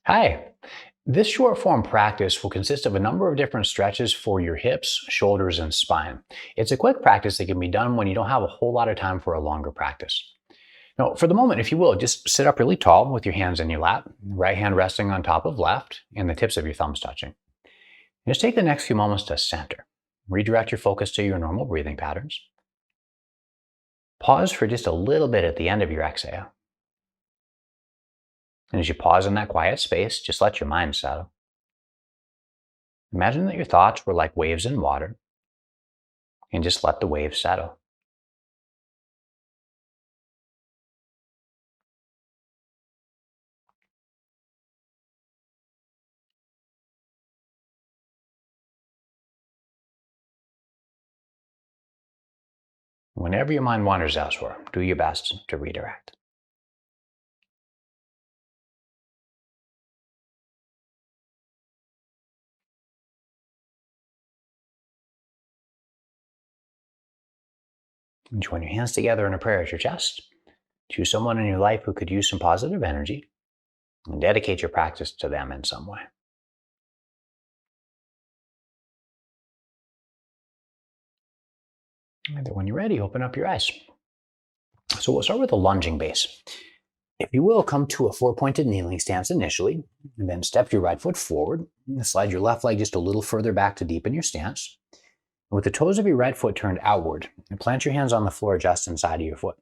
Hi. This short form practice will consist of a number of different stretches for your hips, shoulders, and spine. It's a quick practice that can be done when you don't have a whole lot of time for a longer practice. Now, for the moment, if you will, just sit up really tall with your hands in your lap, right hand resting on top of left, and the tips of your thumbs touching. Just take the next few moments to center. Redirect your focus to your normal breathing patterns. Pause for just a little bit at the end of your exhale. And as you pause in that quiet space, just let your mind settle. Imagine that your thoughts were like waves in water, and just let the waves settle. Whenever your mind wanders elsewhere, do your best to redirect. And join your hands together in a prayer at your chest. Choose someone in your life who could use some positive energy and dedicate your practice to them in some way. And then when you're ready, open up your eyes. So we'll start with a lunging base. If you will, come to a four-pointed kneeling stance initially, and then step your right foot forward, and slide your left leg just a little further back to deepen your stance. And with the toes of your right foot turned outward, and plant your hands on the floor just inside of your foot.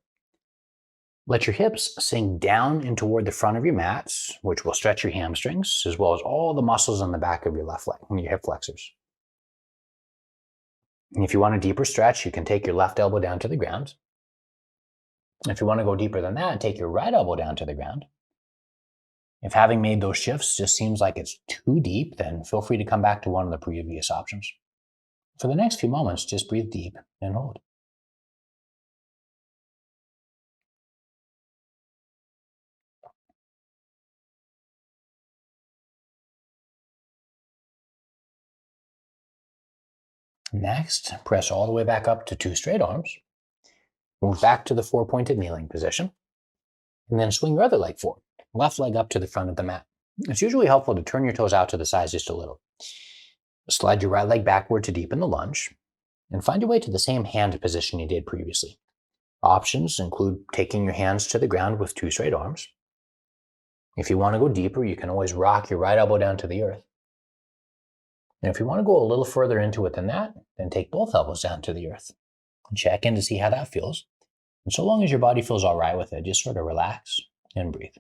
Let your hips sink down and toward the front of your mats, which will stretch your hamstrings, as well as all the muscles on the back of your left leg and your hip flexors. And if you want a deeper stretch, you can take your left elbow down to the ground. If you want to go deeper than that, take your right elbow down to the ground. If having made those shifts just seems like it's too deep, then feel free to come back to one of the previous options. For the next few moments, just breathe deep and hold. Next, press all the way back up to two straight arms. Move back to the four-pointed kneeling position. And then swing your other leg forward, left leg up to the front of the mat. It's usually helpful to turn your toes out to the sides just a little. Slide your right leg backward to deepen the lunge, and find your way to the same hand position you did previously. Options include taking your hands to the ground with two straight arms. If you want to go deeper, you can always rock your right elbow down to the earth. And if you want to go a little further into it than that, then take both elbows down to the earth. And check in to see how that feels. And so long as your body feels all right with it, just sort of relax and breathe.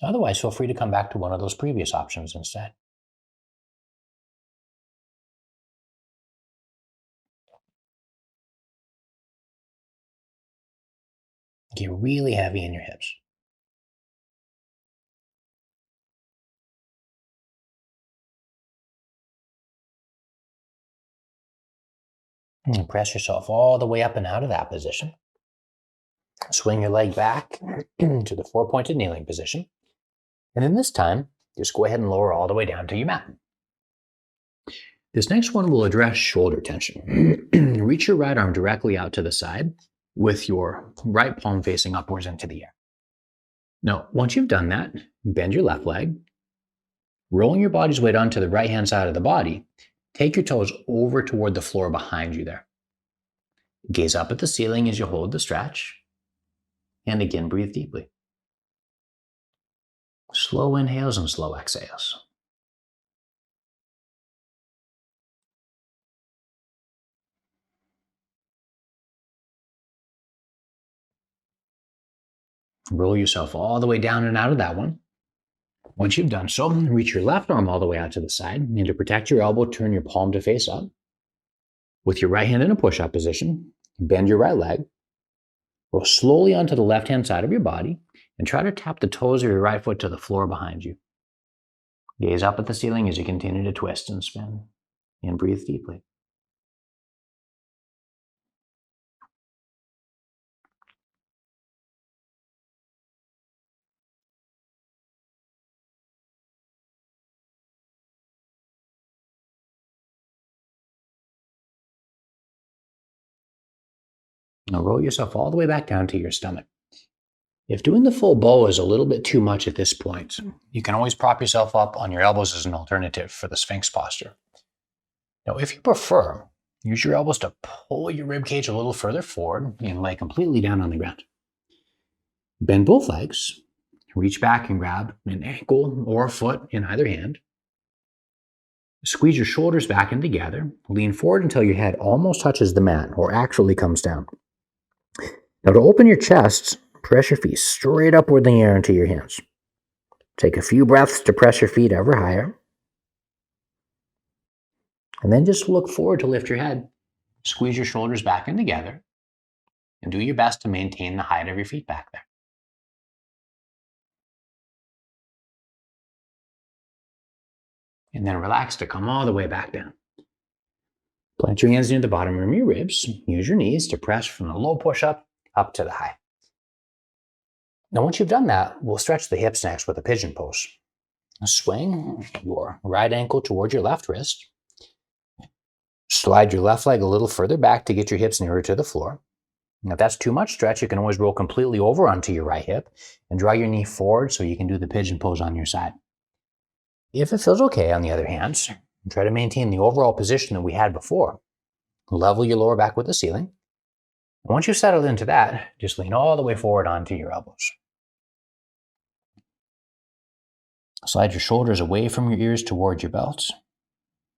Otherwise, feel free to come back to one of those previous options instead. Get really heavy in your hips. And press yourself all the way up and out of that position. Swing your leg back to the four-pointed kneeling position. And then this time, just go ahead and lower all the way down to your mat. This next one will address shoulder tension. Reach your right arm directly out to the side with your right palm facing upwards into the air. Now, once you've done that, bend your left leg. Rolling your body's weight onto the right-hand side of the body, take your toes over toward the floor behind you there. Gaze up at the ceiling as you hold the stretch. And again, breathe deeply. Slow inhales and slow exhales. Roll yourself all the way down and out of that one. Once you've done so, reach your left arm all the way out to the side, and to protect your elbow, turn your palm to face up. With your right hand in a push-up position, bend your right leg. Roll slowly onto the left-hand side of your body, and try to tap the toes of your right foot to the floor behind you. Gaze up at the ceiling as you continue to twist and spin, and breathe deeply. Now roll yourself all the way back down to your stomach. If doing the full bow is a little bit too much at this point, you can always prop yourself up on your elbows as an alternative for the Sphinx posture. Now, if you prefer, use your elbows to pull your rib cage a little further forward and lay completely down on the ground. Bend both legs, reach back and grab an ankle or a foot in either hand. Squeeze your shoulders back in together, lean forward until your head almost touches the mat or actually comes down. Now to open your chest, press your feet straight upward in the air into your hands. Take a few breaths to press your feet ever higher. And then just look forward to lift your head. Squeeze your shoulders back in together. And do your best to maintain the height of your feet back there. And then relax to come all the way back down. Plant your hands near the bottom of your ribs. Use your knees to press from the low push-up up to the high. Now once you've done that, we'll stretch the hips next with a pigeon pose. Swing your right ankle toward your left wrist. Slide your left leg a little further back to get your hips nearer to the floor. Now if that's too much stretch, you can always roll completely over onto your right hip and draw your knee forward so you can do the pigeon pose on your side. If it feels okay, on the other hand, try to maintain the overall position that we had before. Level your lower back with the ceiling. And once you've settled into that, just lean all the way forward onto your elbows. Slide your shoulders away from your ears towards your belts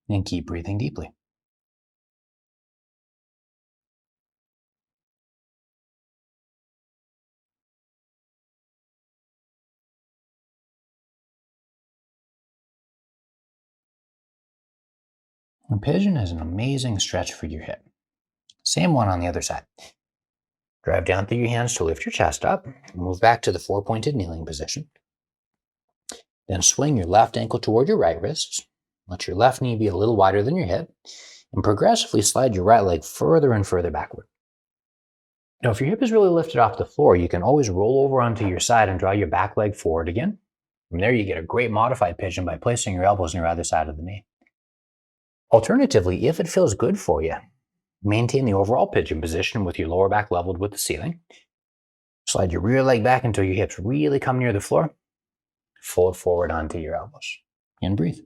and keep breathing deeply. A pigeon is an amazing stretch for your hip. Same one on the other side. Drive down through your hands to lift your chest up. Move back to the four-pointed kneeling position. Then swing your left ankle toward your right wrist. Let your left knee be a little wider than your hip. And progressively slide your right leg further and further backward. Now, if your hip is really lifted off the floor, you can always roll over onto your side and draw your back leg forward again. From there, you get a great modified pigeon by placing your elbows on your other side of the knee. Alternatively, if it feels good for you, maintain the overall pigeon position with your lower back leveled with the ceiling. Slide your rear leg back until your hips really come near the floor. Fold forward onto your elbows. And breathe.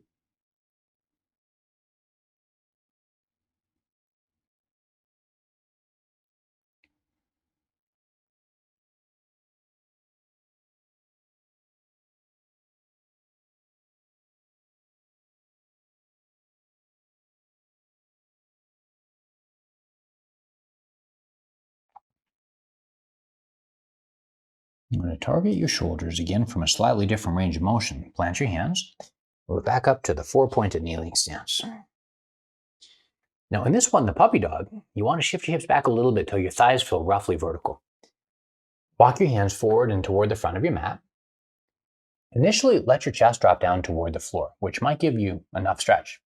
I'm going to target your shoulders again from a slightly different range of motion. Plant your hands. Move back up to the four-pointed kneeling stance. Now in this one, the puppy dog, you want to shift your hips back a little bit till your thighs feel roughly vertical. Walk your hands forward and toward the front of your mat. Initially, let your chest drop down toward the floor, which might give you enough stretch.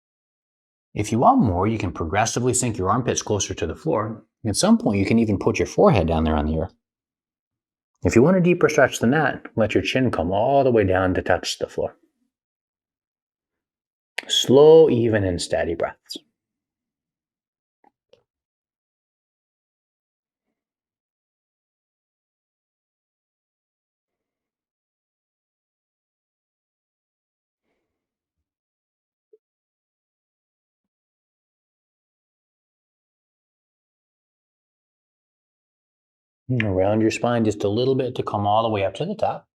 If you want more, you can progressively sink your armpits closer to the floor. At some point, you can even put your forehead down there on the earth. If you want a deeper stretch than that, let your chin come all the way down to touch the floor. Slow, even, and steady breaths. Around your spine just a little bit to come all the way up to the top.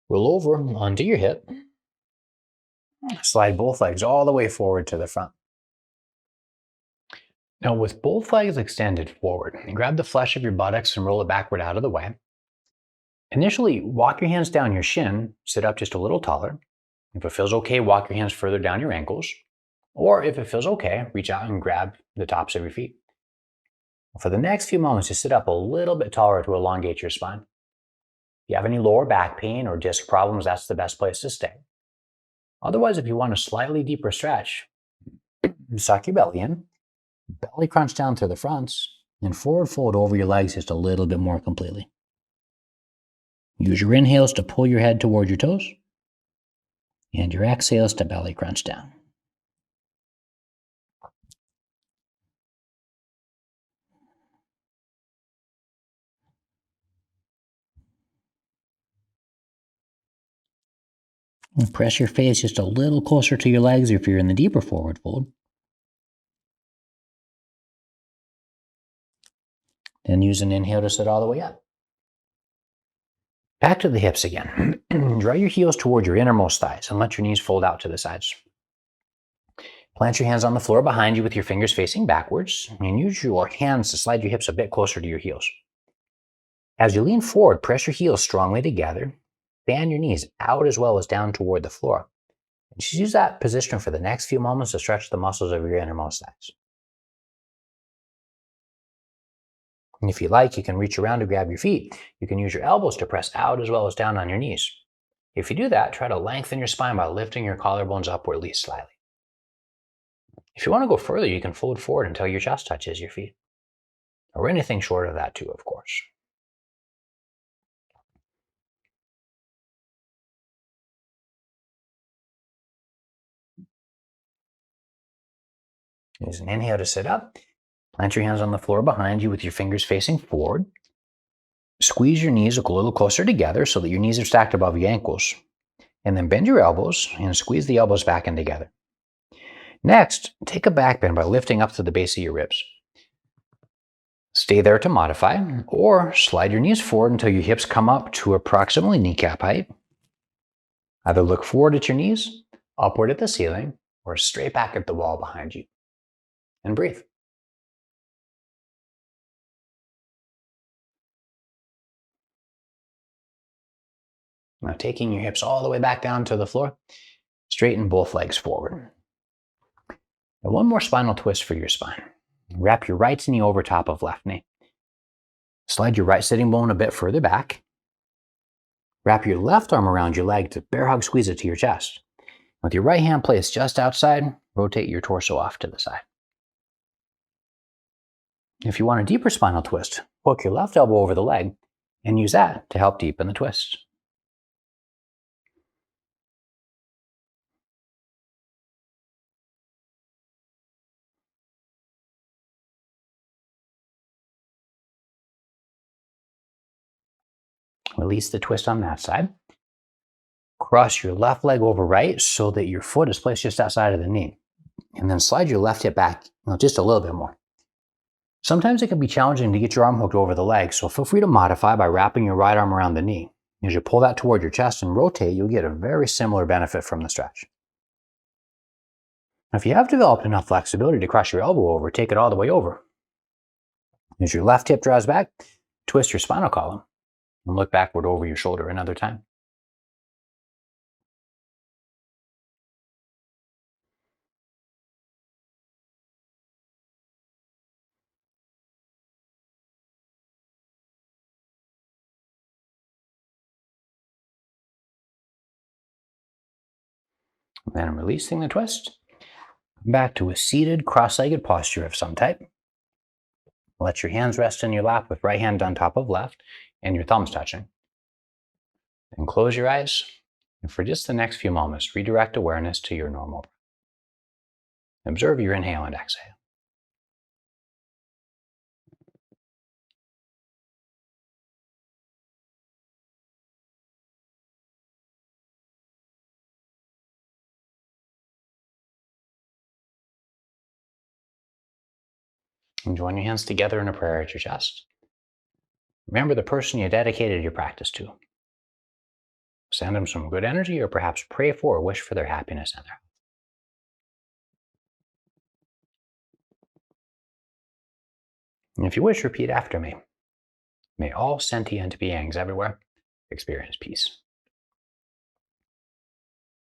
Roll over onto your hip. Slide both legs all the way forward to the front. Now with both legs extended forward, grab the flesh of your buttocks and roll it backward out of the way. Initially, walk your hands down your shin, sit up just a little taller. If it feels okay, walk your hands further down your ankles. Or if it feels okay, reach out and grab the tops of your feet. For the next few moments, just sit up a little bit taller to elongate your spine. If you have any lower back pain or disc problems, that's the best place to stay. Otherwise, if you want a slightly deeper stretch, suck your belly in, belly crunch down to the fronts, and forward fold over your legs just a little bit more completely. Use your inhales to pull your head toward your toes, and your exhales to belly crunch down. And press your face just a little closer to your legs if you're in the deeper forward fold. Then use an inhale to sit all the way up. Back to the hips again. Draw your heels toward your innermost thighs and let your knees fold out to the sides. Plant your hands on the floor behind you with your fingers facing backwards, and use your hands to slide your hips a bit closer to your heels. As you lean forward, press your heels strongly together. Fan your knees out as well as down toward the floor. And just use that position for the next few moments to stretch the muscles of your innermost thighs. And if you like, you can reach around to grab your feet. You can use your elbows to press out as well as down on your knees. If you do that, try to lengthen your spine by lifting your collarbones upward at least slightly. If you want to go further, you can fold forward until your chest touches your feet. Or anything short of that too, of course. Use an inhale to sit up. Plant your hands on the floor behind you with your fingers facing forward. Squeeze your knees a little closer together so that your knees are stacked above your ankles. And then bend your elbows and squeeze the elbows back in together. Next, take a back bend by lifting up to the base of your ribs. Stay there to modify, or slide your knees forward until your hips come up to approximately kneecap height. Either look forward at your knees, upward at the ceiling, or straight back at the wall behind you. And breathe. Now taking your hips all the way back down to the floor, straighten both legs forward. Now one more spinal twist for your spine. Wrap your right knee over top of left knee. Slide your right sitting bone a bit further back. Wrap your left arm around your leg to bear hug squeeze it to your chest. With your right hand placed just outside, rotate your torso off to the side. If you want a deeper spinal twist, hook your left elbow over the leg and use that to help deepen the twist. Release the twist on that side. Cross your left leg over right so that your foot is placed just outside of the knee. And then slide your left hip back just a little bit more. Sometimes it can be challenging to get your arm hooked over the leg, so feel free to modify by wrapping your right arm around the knee. As you pull that toward your chest and rotate, you'll get a very similar benefit from the stretch. Now, if you have developed enough flexibility to cross your elbow over, take it all the way over. As your left hip draws back, twist your spinal column and look backward over your shoulder another time. Then releasing the twist, come back to a seated cross-legged posture of some type. Let your hands rest in your lap with right hand on top of left and your thumbs touching. Then close your eyes, and for just the next few moments, redirect awareness to your normal breath. Observe your inhale and exhale. And join your hands together in a prayer at your chest. Remember the person you dedicated your practice to. Send them some good energy, or perhaps pray for or wish for their happiness and their health. And if you wish, repeat after me. May all sentient beings everywhere experience peace.